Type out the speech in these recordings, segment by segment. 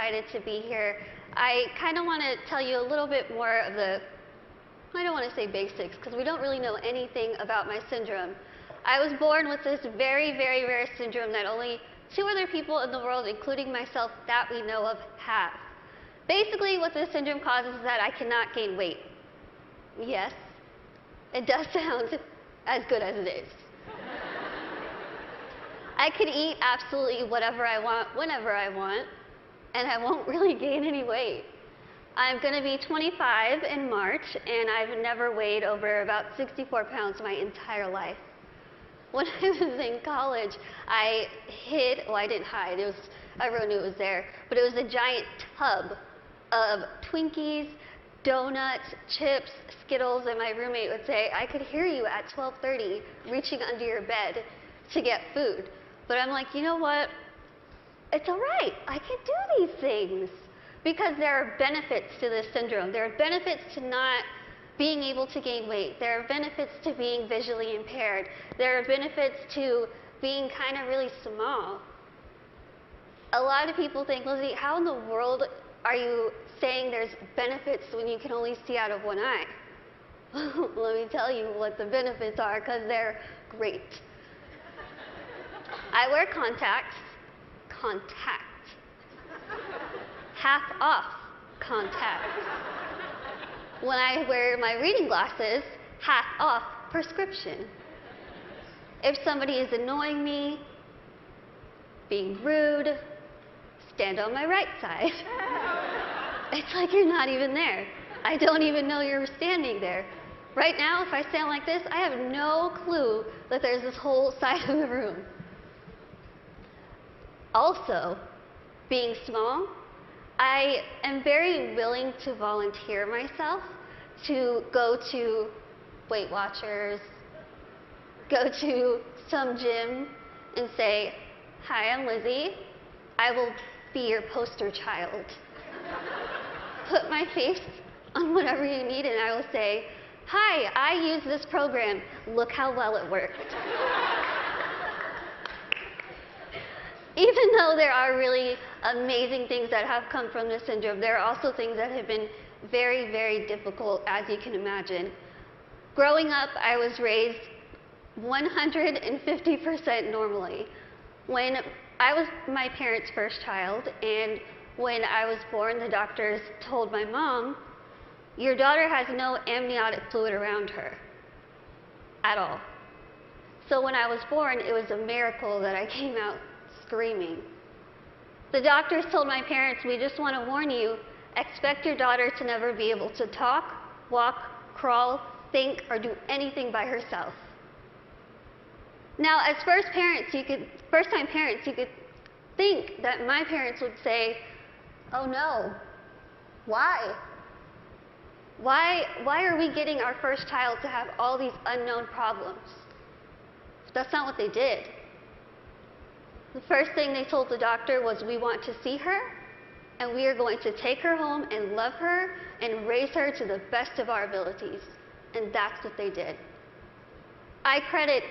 excited to be here. I kind of want to tell you a little bit more of the, I don't want to say basics, because we don't really know anything about my syndrome. I was born with this very, very rare syndrome that only 2 other people in the world, including myself, that we know of, have. Basically, what this syndrome causes is that I cannot gain weight. Yes, it does sound as good as it is. I could eat absolutely whatever I want, whenever I want, and I won't really gain any weight. I'm going to be 25 in March, and I've never weighed over about 64 pounds my entire life. When I was in college, I hid, well, I didn't hide, it was, everyone knew it was there, but it was a giant tub of Twinkies, donuts, chips, Skittles, and my roommate would say, I could hear you at 12:30 reaching under your bed to get food. But I'm like, you know what? It's all right. I can do these things. Because there are benefits to this syndrome. There are benefits to not being able to gain weight. There are benefits to being visually impaired. There are benefits to being kind of really small. A lot of people think, Lizzie, how in the world are you saying there's benefits when you can only see out of one eye? Let me tell you what the benefits are, because they're great. I wear contacts. Half off contacts. When I wear my reading glasses, half off prescription. If somebody is annoying me, being rude, stand on my right side. It's like you're not even there. I don't even know you're standing there. Right now, if I stand like this, I have no clue that there's this whole side of the room. Also, being small, I am very willing to volunteer myself to go to Weight Watchers, go to some gym and say, hi, I'm Lizzie. I will be your poster child. Put my face on whatever you need and I will say, hi, I use this program. Look how well it worked. Even though there are really amazing things that have come from this syndrome, there are also things that have been very, very difficult, as you can imagine. Growing up, I was raised 150% normally. When I was my parents' first child, and when I was born, the doctors told my mom, your daughter has no amniotic fluid around her at all. So when I was born, it was a miracle that I came out screaming. The doctors told my parents, we just want to warn you, expect your daughter to never be able to talk, walk, crawl, think, or do anything by herself. Now, as first-time parents, you could think that my parents would say, oh no, why? Why are we getting our first child to have all these unknown problems? That's not what they did. The first thing they told the doctor was, we want to see her, and we are going to take her home and love her and raise her to the best of our abilities. And that's what they did. I credit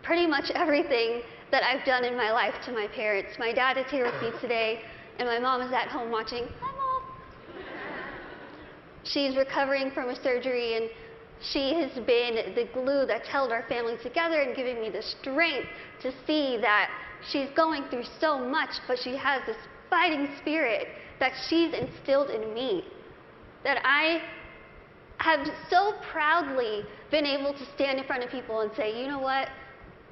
pretty much everything that I've done in my life to my parents. My dad is here with me today, and my mom is at home watching. Hi, Mom. She's recovering from a surgery, and she has been the glue that's held our family together and giving me the strength to see that she's going through so much, but she has this fighting spirit that she's instilled in me. That I have so proudly been able to stand in front of people and say, you know what?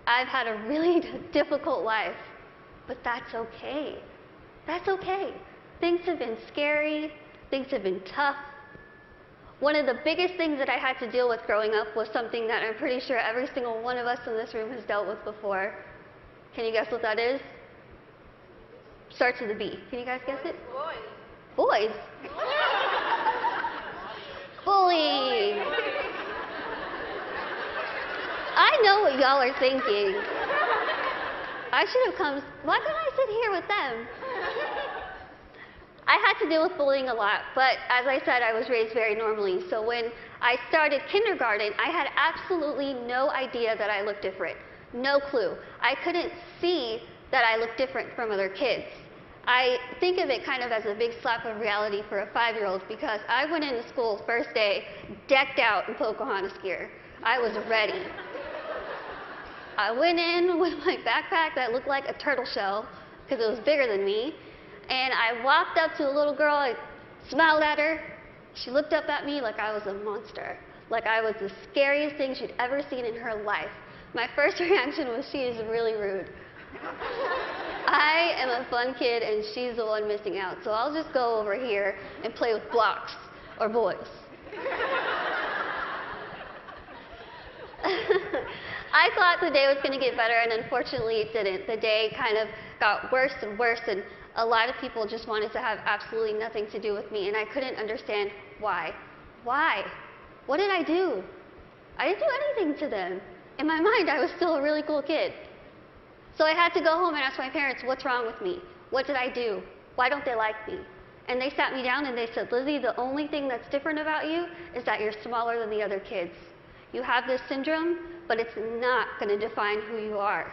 I've had a really difficult life, but that's okay. That's okay. Things have been scary. Things have been tough. One of the biggest things that I had to deal with growing up was something that I'm pretty sure every single one of us in this room has dealt with before. Can you guess what that is? Starts with a B. Can you guys guess it? Boys. Boys? Bullying. I know what y'all are thinking. I should have come. Why couldn't I sit here with them? I had to deal with bullying a lot, but as I said, I was raised very normally. So when I started kindergarten, I had absolutely no idea that I looked different. No clue. I couldn't see that I looked different from other kids. I think of it kind of as a big slap of reality for a 5-year-old because I went into school first day decked out in Pocahontas gear. I was ready. I went in with my backpack that looked like a turtle shell because it was bigger than me, and I walked up to a little girl, I smiled at her. She looked up at me like I was a monster, like I was the scariest thing she'd ever seen in her life. My first reaction was, she is really rude. I am a fun kid and she's the one missing out, so I'll just go over here and play with blocks or boys. I thought the day was going to get better, and unfortunately it didn't. The day kind of got worse and worse, and a lot of people just wanted to have absolutely nothing to do with me, and I couldn't understand why. Why? What did I do? I didn't do anything to them. In my mind, I was still a really cool kid. So I had to go home and ask my parents, what's wrong with me? What did I do? Why don't they like me? And they sat me down and they said, Lizzie, the only thing that's different about you is that you're smaller than the other kids. You have this syndrome, but it's not going to define who you are.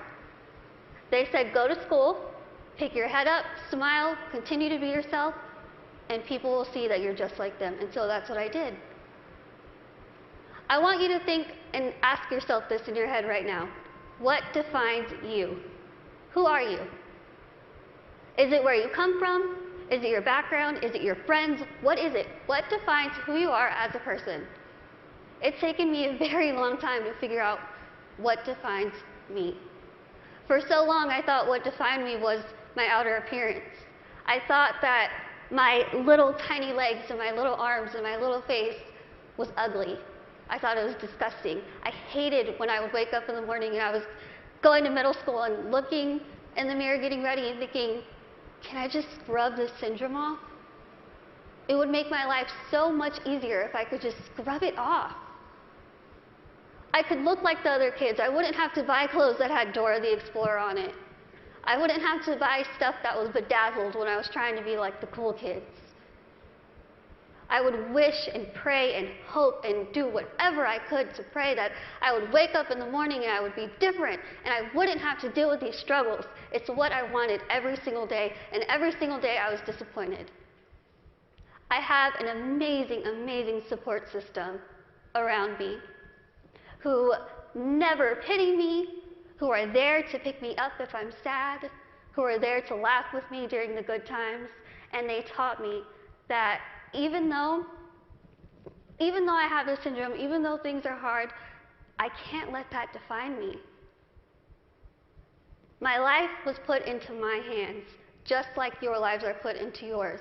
They said, go to school, pick your head up, smile, continue to be yourself, and people will see that you're just like them. And so that's what I did. I want you to think and ask yourself this in your head right now. What defines you? Who are you? Is it where you come from? Is it your background? Is it your friends? What is it? What defines who you are as a person? It's taken me a very long time to figure out what defines me. For so long, I thought what defined me was my outer appearance. I thought that my little tiny legs and my little arms and my little face was ugly. I thought it was disgusting. I hated when I would wake up in the morning and I was going to middle school and looking in the mirror, getting ready and thinking, can I just scrub this syndrome off? It would make my life so much easier if I could just scrub it off. I could look like the other kids. I wouldn't have to buy clothes that had Dora the Explorer on it. I wouldn't have to buy stuff that was bedazzled when I was trying to be like the cool kids. I would wish and pray and hope and do whatever I could to pray that I would wake up in the morning and I would be different and I wouldn't have to deal with these struggles. It's what I wanted every single day, and every single day I was disappointed. I have an amazing, amazing support system around me who never pity me, who are there to pick me up if I'm sad, who are there to laugh with me during the good times, and they taught me that even though I have this syndrome, even though things are hard, I can't let that define me. My life was put into my hands, just like your lives are put into yours.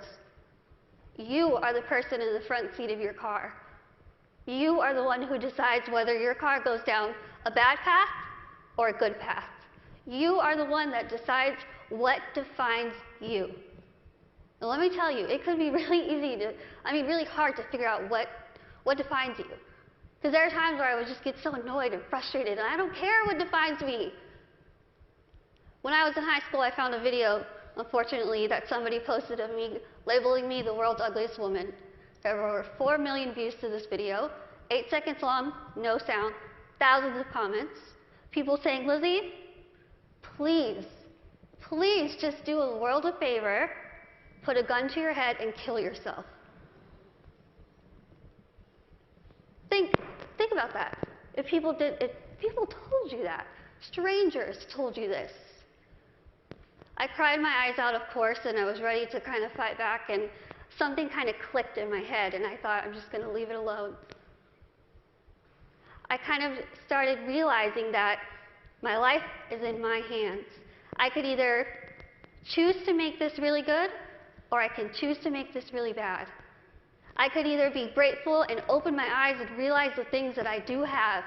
You are the person in the front seat of your car. You are the one who decides whether your car goes down a bad path or a good path. You are the one that decides what defines you. And let me tell you, it could be really really hard to figure out what defines you. Because there are times where I would just get so annoyed and frustrated, and I don't care what defines me. When I was in high school, I found a video, unfortunately, that somebody posted of me labeling me the world's ugliest woman. There were over 4 million views to this video, 8 seconds long, no sound, thousands of comments, people saying, Lizzie, please, please just do the world a favor, put a gun to your head and kill yourself. Think about that. If people told you that, strangers told you this. I cried my eyes out, of course, and I was ready to kind of fight back, and something kind of clicked in my head, and I thought, I'm just going to leave it alone. I kind of started realizing that my life is in my hands. I could either choose to make this really good, or I can choose to make this really bad. I could either be grateful and open my eyes and realize the things that I do have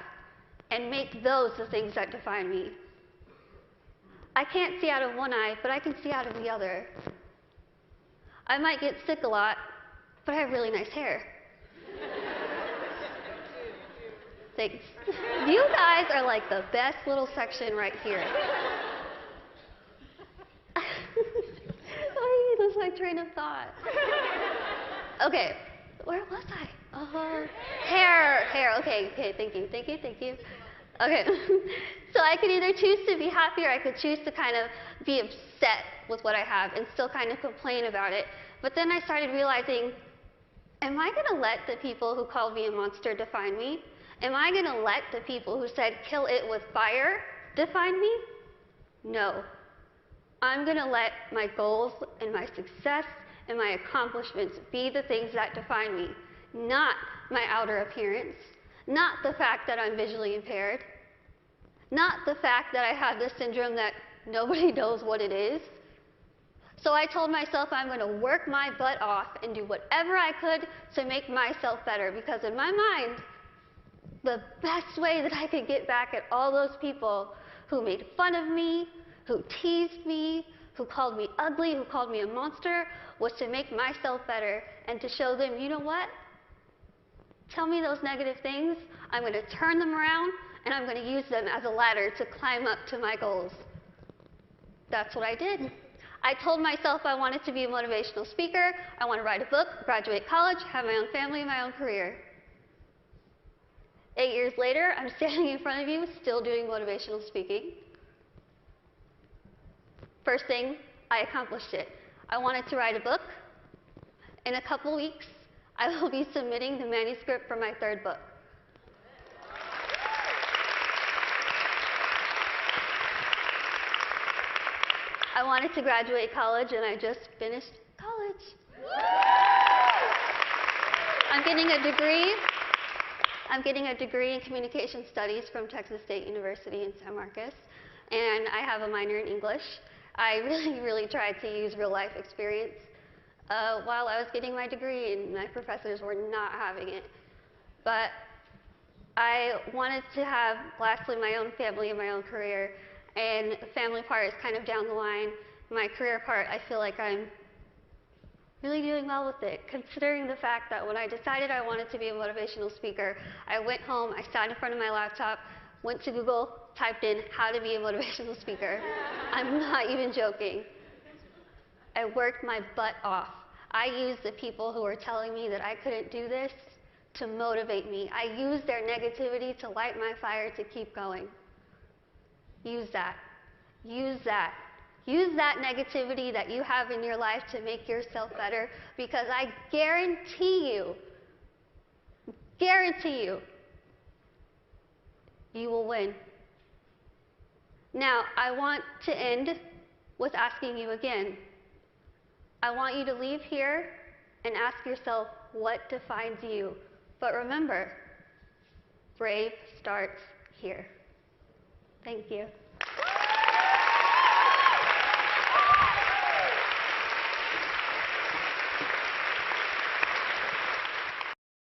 and make those the things that define me. I can't see out of one eye, but I can see out of the other. I might get sick a lot, but I have really nice hair. Thanks. You guys are like the best little section right here. I lose my train of thought. Okay, where was I? Hair. Okay, thank you. Okay. So I could either choose to be happy or I could choose to kind of be upset with what I have and still kind of complain about it. But then I started realizing, am I going to let the people who called me a monster define me? Am I going to let the people who said kill it with fire define me? No. I'm going to let my goals and my success and my accomplishments be the things that define me, not my outer appearance, not the fact that I'm visually impaired, not the fact that I have this syndrome that nobody knows what it is. So I told myself I'm going to work my butt off and do whatever I could to make myself better, because in my mind, the best way that I could get back at all those people who made fun of me, who teased me, who called me ugly, who called me a monster, was to make myself better and to show them, you know what? Tell me those negative things, I'm going to turn them around and I'm going to use them as a ladder to climb up to my goals. That's what I did. I told myself I wanted to be a motivational speaker, I want to write a book, graduate college, have my own family, my own career. 8 years later, I'm standing in front of you still doing motivational speaking. First thing, I accomplished it. I wanted to write a book. In a couple weeks, I will be submitting the manuscript for my 3rd book. I wanted to graduate college, and I just finished college. I'm getting a degree in communication studies from Texas State University in San Marcos, and I have a minor in English. I really tried to use real life experience while I was getting my degree, and my professors were not having it. But I wanted to have, lastly, my own family and my own career, and the family part is kind of down the line. My career part, I feel like I'm really doing well with it, considering the fact that when I decided I wanted to be a motivational speaker, I went home, I sat in front of my laptop, went to Google, typed in how to be a motivational speaker. I'm not even joking. I worked my butt off. I used the people who were telling me that I couldn't do this to motivate me. I used their negativity to light my fire to keep going. Use that. Use that. Use that negativity that you have in your life to make yourself better, because I guarantee you, you will win. Now, I want to end with asking you again. I want you to leave here and ask yourself what defines you. But remember, brave starts here. Thank you.